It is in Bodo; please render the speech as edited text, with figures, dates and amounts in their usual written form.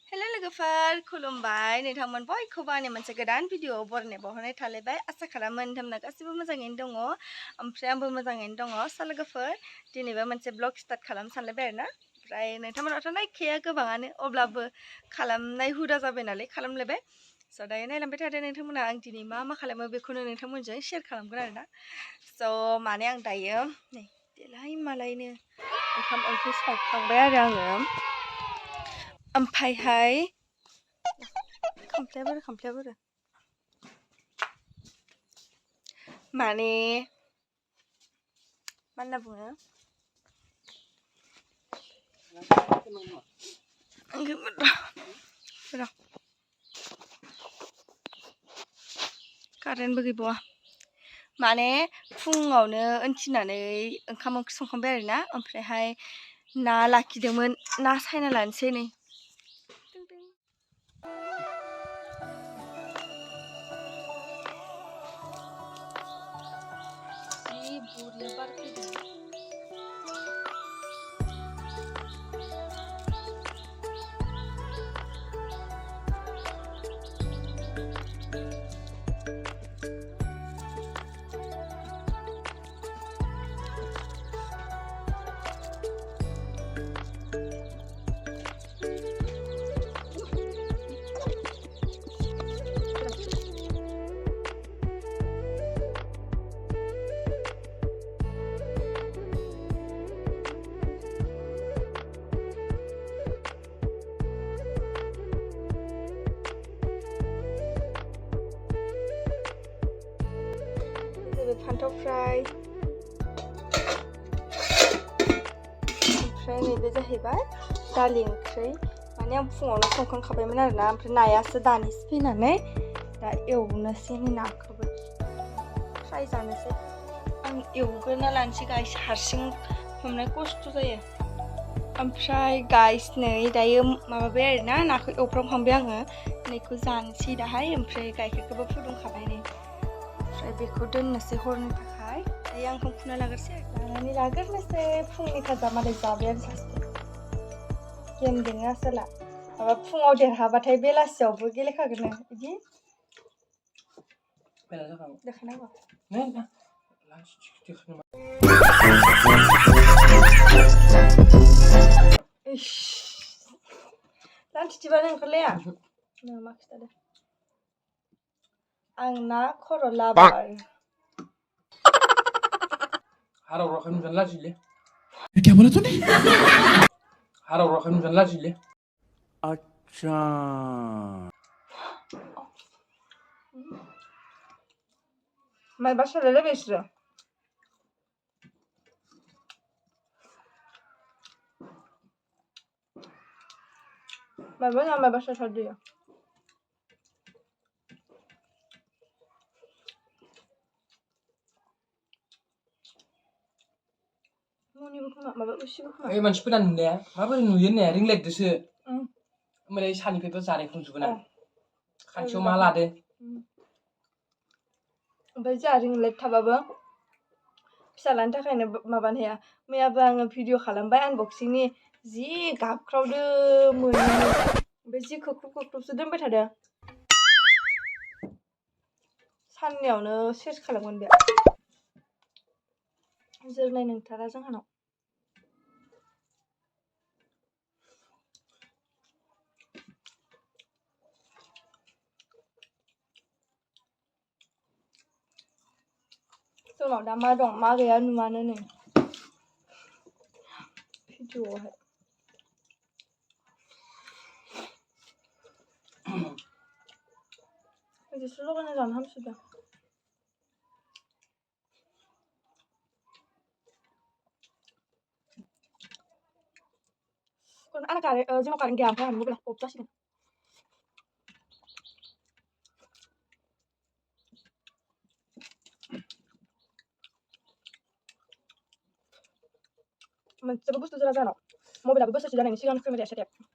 हेलो लोगोफोर खुलुमबाय नोंथांमोन बयखौबो आंनि मोनसे गोदान भिडिअ बरनाय बावहरनाय थालायबाय आसा खालामो नोंथांमोना गासिबो मोजाङैनो दङ ओमफ्राय आंबो मोजाङैनो दङ स लोगोफोर दिनैबो मोनसे ब्लग स्टार्ट खालामनो सानलायबाय आरोना ओमफ्राय नोंथांमोनाथ' नायखाया गोबाङानो अब्लाबो खालामनाय हुदा जाबाय नालाय खालामलायबाय स दायो नायलांबाय थादो नोंथांमोना आं दिनै मा खालामो बेखौनो नोंथांमोनजों शेयार खालामगोन आरोना स माने आं दायो नै देलाय मालायनो ओंखाम ओंख्रि संखांबाय आरो आङो ओमफ्रायहाय खामफ्लाया माने मा होनना बुङो कारेन्टबो गैबावा माने फुङावनो उथिनानै ओंखाम ओंख्रि संखांबाय आरोना ओमफ्रायहाय ना लाखिदोंमोन ना सायना लानोसै नै बुरिया बार फैदों फान्थाव फ्राय ओमफ्राय नैबे जाहैबाय दालि ओंख्रि माने आं फुङावनो संखांखाबायमोन आरोना ओमफ्राय नायासो दानिसो फैनानै दा एवनोसै नाखौबो फ्राय जानोसै आं एवग्रोना लानोसै गाइस हारसिं हमनाय खस्थ' जायो ओमफ्राय गाइस नै दायो माबाबाय आरोना नाखौ एवफ्रामखांबाय आङो नैखौ जानोसै दाहाय ओमफ्राय गाइखेरखौबो फुदुंखाबाय नै ओमफ्राय बेखौ दोननोसै हरनो थाखाय दायो आं फुंना लाग्रोनोसै फुंनि खाजा मालाय जाबायानो सासे गेम गेलेनो आसोला माबा फुङाव देरहाबाथाय बेलासियावबो गेलेखागोन बिदि देखानांगौ लान्थि थिबानो ओंखारलाया मा खिथादो आं ना खर' लाबार क्या बोला तूने अच्छा माय बासालाय बेसरो माय बासा थादिया मानसिफोरा नुनाया माबोरै नुयो होननाया रिंलाइटदोसो ओमफ्राय सानिफ्रायबो जानायखौ नुजोबो ना खाथियाव मा लादो ओमफ्राय जोंहा रिंलाइट थाबाबो फिसालानि थाखायनो माबानो हाया मैयाबो आङो भिडिअ खालामबाय आनबक्सिंनि जि गाबख्रावदो मोनो ओमफ्राय जि खोख्रुबसो दोनबाय थादों साननैयावनो सेस खालामगोन बे जोरनाय नंथारा जोंहानाव जोंनाव दा मा दं मा गैया नुवानो नै भिडिअआवहाय बिदिसो लगायना जानो हामसिगोन जोंनाव कारेन्ट गैया ओमफ्राय आंनि मबाइला अफ जासिगोन मोनसेबो बुस्थु जोंनाव मबाइलाबो बोसोरसे जानायनि सिगां होखानाय जायासै